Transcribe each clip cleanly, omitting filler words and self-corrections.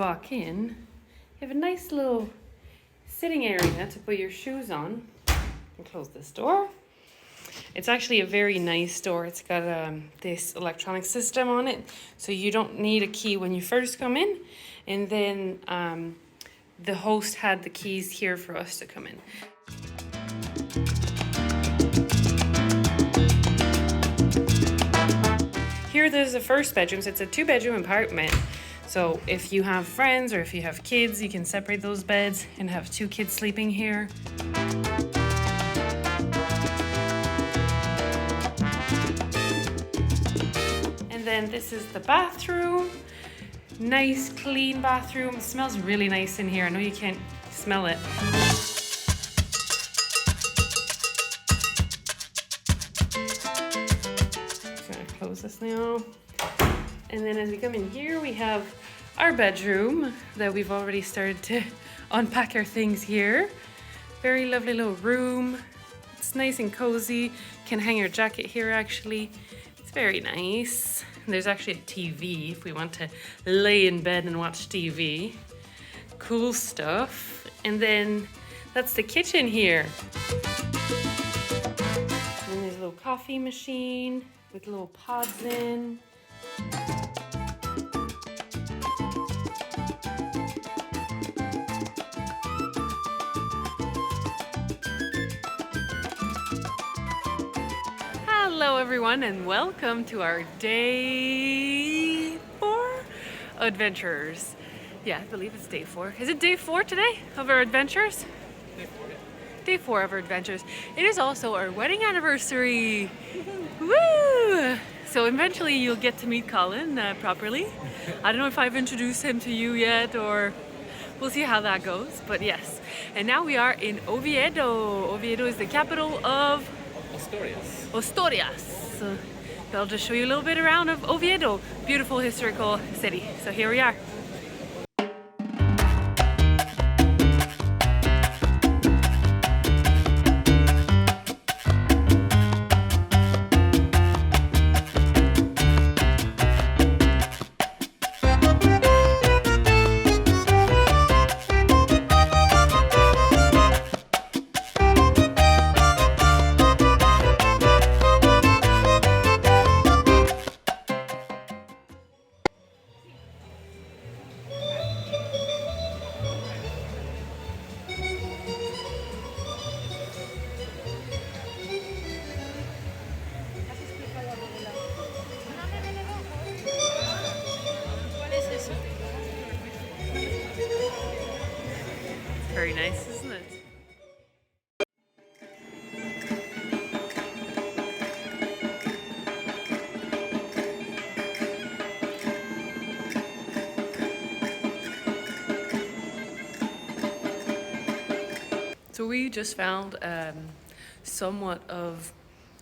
walk in, you have a nice little sitting area to put your shoes on. And close this door. It's actually a very nice door. It's got this electronic system on it, so you don't need a key when you first come in. And then the host had the keys here for us to come in. Here there's the first bedroom. So it's a 2-bedroom apartment. So if you have friends or if you have kids, you can separate those beds and have 2 kids sleeping here. And then this is the bathroom. Nice, clean bathroom. It smells really nice in here. I know you can't smell it. Just gonna close this now. And then as we come in here, we have our bedroom that we've already started to unpack our things here. Very lovely little room. It's nice and cozy. Can hang your jacket here actually. It's very nice. And there's actually a TV if we want to lay in bed and watch TV. Cool stuff. And then that's the kitchen here. And there's a little coffee machine with little pods in. Hello everyone and welcome to our day 4 adventures. Yeah, I believe it's day 4. Is it day 4 today of our adventures? Day 4, yeah. Day 4 of our adventures. It is also our wedding anniversary. Woo! So eventually you'll get to meet Colin properly. I don't know if I've introduced him to you yet, or we'll see how that goes, but yes. And now we are in Oviedo. Oviedo is the capital of Asturias. So I'll just show you a little bit around of Oviedo. Beautiful historical city. So here we are. Very nice, isn't it? So we just found somewhat of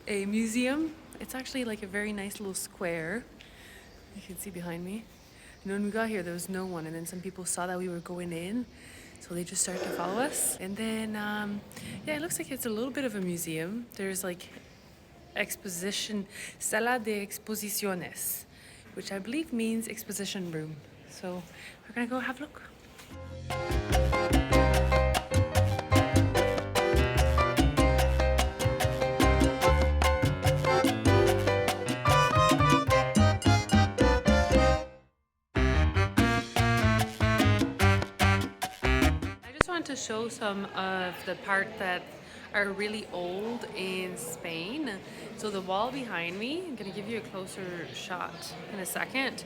a museum. It's actually like a very nice little square. You can see behind me. And when we got here, there was no one, and then some people saw that we were going in. So they just started to follow us. And then, yeah, it looks like it's a little bit of a museum. There's like exposition, sala de exposiciones, which I believe means exposition room. So we're gonna go have a look. To show some of the part that are really old in Spain. So the wall behind me, I'm going to give you a closer shot in a second,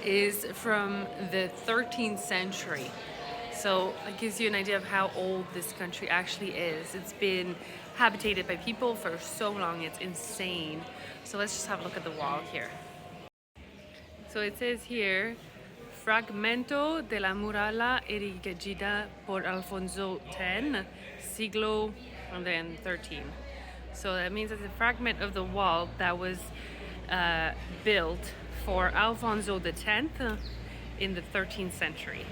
is from the 13th century. So it gives you an idea of how old this country actually is. It's been habitated by people for so long, it's insane. So let's just have a look at the wall here. So it says here, Fragmento de la muralla erigida por Alfonso X, siglo and then 13. So that means it's a fragment of the wall that was built for Alfonso X in the 13th century.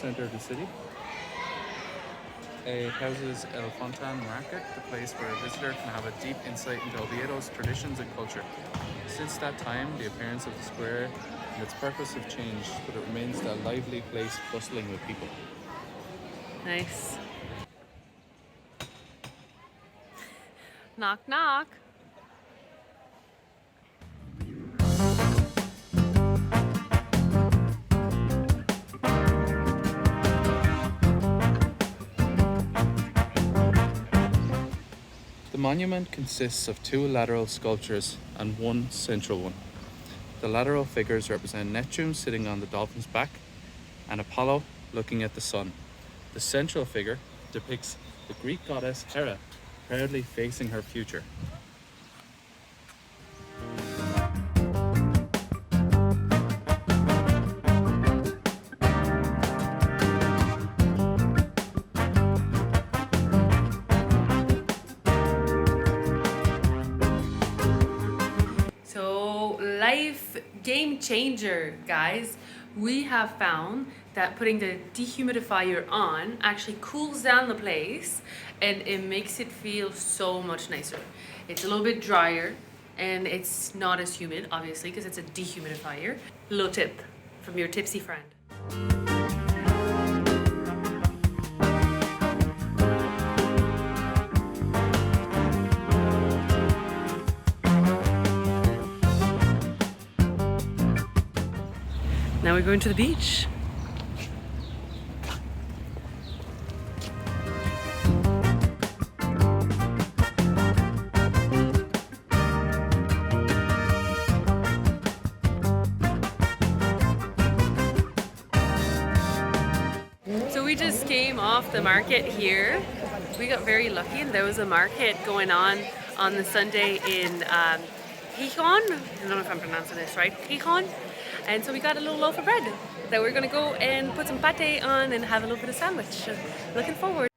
center of the city. It houses El Fontan Market, the place where a visitor can have a deep insight into Oviedo's traditions and culture. Since that time, the appearance of the square and its purpose have changed, but it remains a lively place bustling with people. Nice. Knock, knock. The monument consists of two lateral sculptures and one central one. The lateral figures represent Neptune sitting on the dolphin's back and Apollo looking at the sun. The central figure depicts the Greek goddess Hera proudly facing her future. Life game changer, guys. We have found that putting the dehumidifier on actually cools down the place and it makes it feel so much nicer. It's a little bit drier and it's not as humid, obviously, because it's a dehumidifier. Little tip from your tipsy friend. Now we're going to the beach. So we just came off the market here. We got very lucky and there was a market going on the Sunday in Gijón. I don't know if I'm pronouncing this right. Gijón. And so we got a little loaf of bread that we're gonna go and put some pate on and have a little bit of sandwich. Looking forward.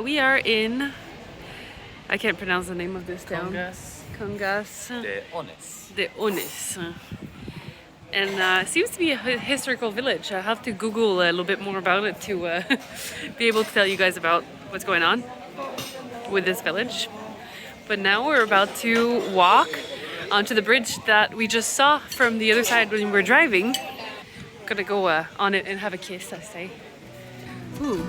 We are in, I can't pronounce the name of this town. Cangas De Ones. De Ones. And it seems to be a historical village. I have to Google a little bit more about it to be able to tell you guys about what's going on with this village. But now we're about to walk onto the bridge that we just saw from the other side when we were driving. Gonna go on it and have a kiss, I say. Ooh.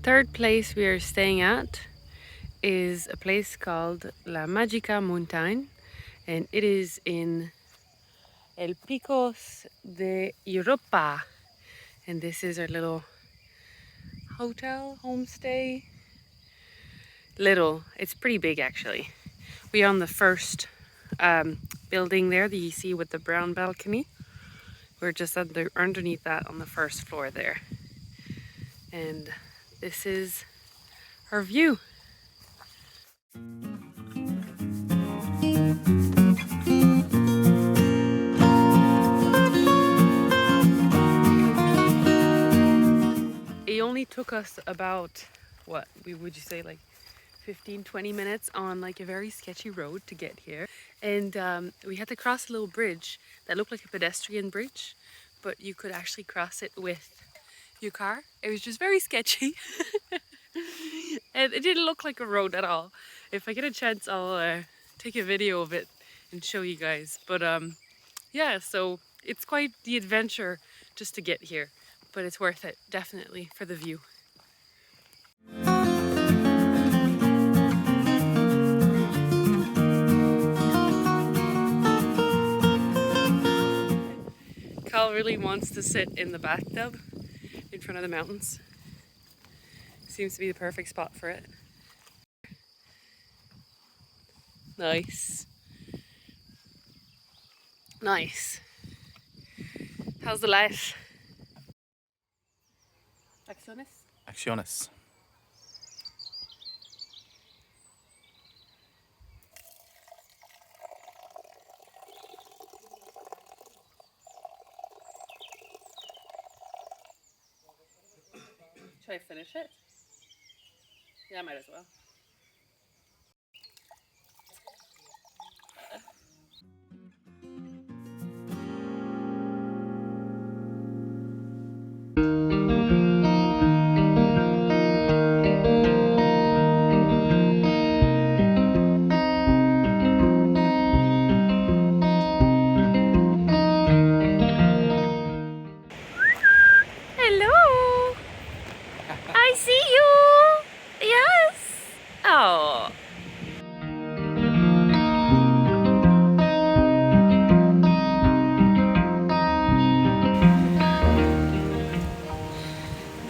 Third place we are staying at is a place called La Magica Montagne, and it is in El Picos de Europa. And this is our little hotel, homestay. Little, it's pretty big actually. We are on the first building there that you see with the brown balcony. We're just underneath that on the first floor there. And this is our view. It only took us about, what would you say, like 15-20 minutes on like a very sketchy road to get here. And we had to cross a little bridge that looked like a pedestrian bridge, but you could actually cross it with your car. It was just very sketchy. And it didn't look like a road at all. If I get a chance, I'll take a video of it and show you guys. But yeah, so it's quite the adventure just to get here, but it's worth it, definitely, for the view. Cal really wants to sit in the bathtub in front of the mountains. Seems to be the perfect spot for it. Nice. Nice. How's the life? Acciones? Acciones. Should I finish it? Yeah, I might as well. Hello! I see you! Yes! Oh.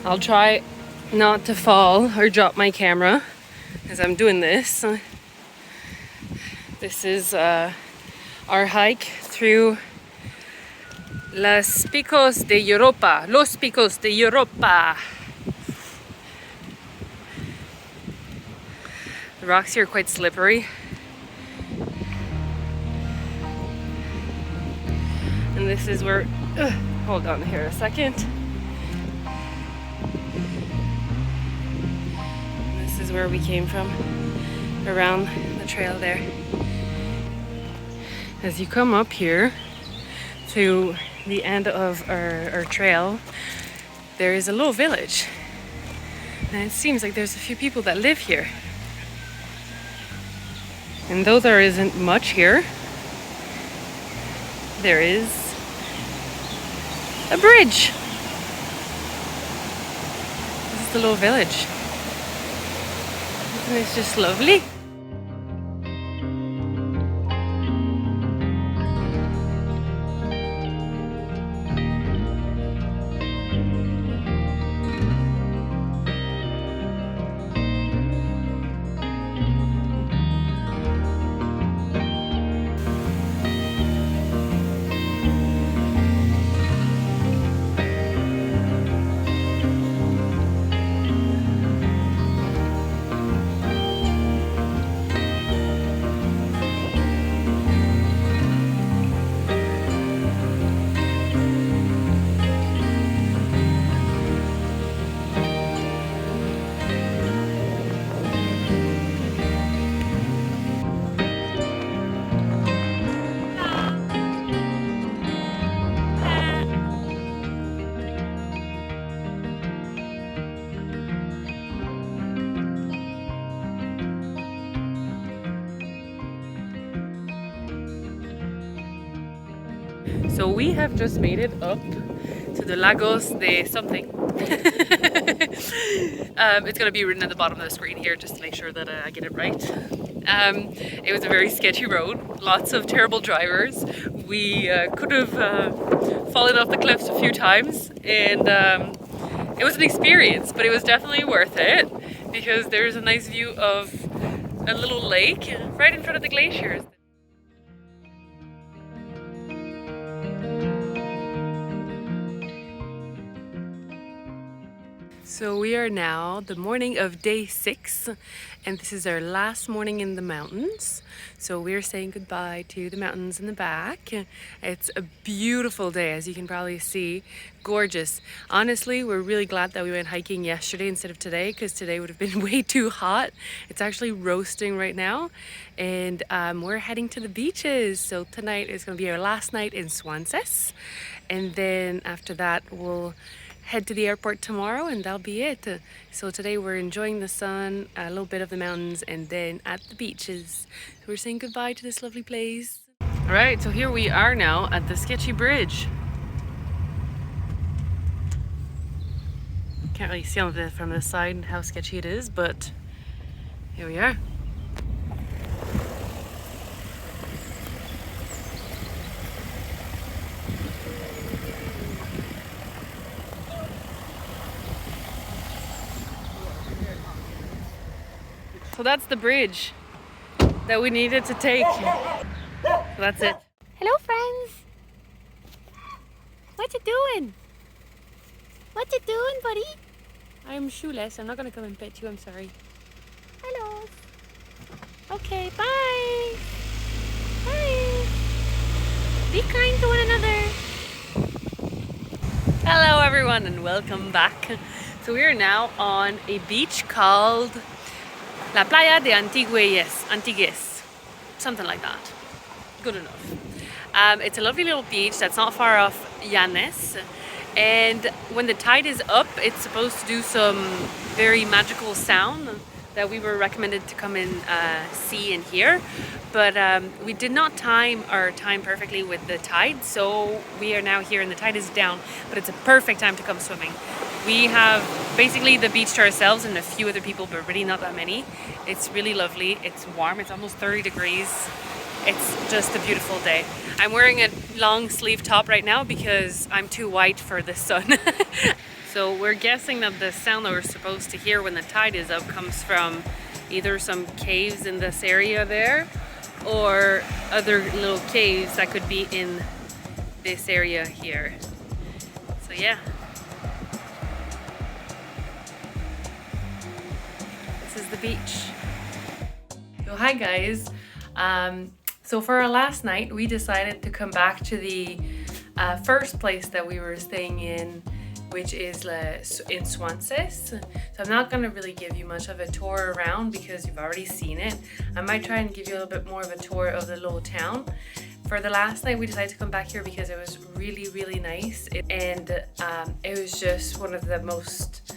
I'll try not to fall or drop my camera as I'm doing this. This is our hike through Los Picos de Europa. Los Picos de Europa. The rocks here are quite slippery. And this is where, hold on here a second. This is where we came from, around the trail there. As you come up here to the end of our trail, there is a little village. And it seems like there's a few people that live here. And though there isn't much here, there is a bridge. This is the little village. And it's just lovely. So we have just made it up to the Lagos de something. It's going to be written at the bottom of the screen here just to make sure that I get it right. It was a very sketchy road, lots of terrible drivers. We could have fallen off the cliffs a few times, and it was an experience, but it was definitely worth it because there's a nice view of a little lake right in front of the glaciers. So we are now the morning of day 6, and this is our last morning in the mountains. So we're saying goodbye to the mountains in the back. It's a beautiful day, as you can probably see. Gorgeous. Honestly, we're really glad that we went hiking yesterday instead of today, because today would have been way too hot. It's actually roasting right now, and we're heading to the beaches. So tonight is going to be our last night in Swansea, and then after that we'll head to the airport tomorrow, and that'll be it. So today we're enjoying the sun, a little bit of the mountains, and then at the beaches. So we're saying goodbye to this lovely place. All right, so here we are now at the sketchy bridge. Can't really see on from the side how sketchy it is, but here we are. So that's the bridge that we needed to take. So that's it. Hello, friends. What you doing? What you doing, buddy? I'm shoeless. I'm not gonna come and pet you. I'm sorry. Hello. Okay, bye. Bye. Be kind to one another. Hello everyone and welcome back. So we are now on a beach called La Playa de Antigues, something like that. Good enough. It's a lovely little beach that's not far off Llanes, and when the tide is up, it's supposed to do some very magical sound that we were recommended to come and see and hear. But we did not time our time perfectly with the tide, so we are now here and the tide is down, but it's a perfect time to come swimming. We have basically the beach to ourselves and a few other people, but really not that many. It's really lovely. It's warm. It's almost 30 degrees. It's just a beautiful day. I'm wearing a long sleeve top right now because I'm too white for the sun. So we're guessing that the sound that we're supposed to hear when the tide is up comes from either some caves in this area there, or other little caves that could be in this area here. So yeah. This is the beach. So hi guys. So for our last night, we decided to come back to the first place that we were staying in, which is in Swansea. So I'm not going to really give you much of a tour around because you've already seen it. I might try and give you a little bit more of a tour of the little town. For the last night, we decided to come back here because it was really, really nice. And it was just one of the most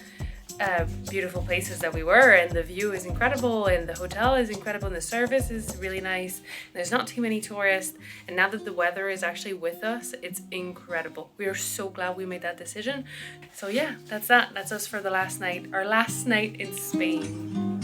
beautiful places that we were, and the view is incredible, and the hotel is incredible, and the service is really nice, and there's not too many tourists, and now that the weather is actually with us, it's incredible. We are so glad we made that decision. So yeah, that's us for the last night, our last night in Spain.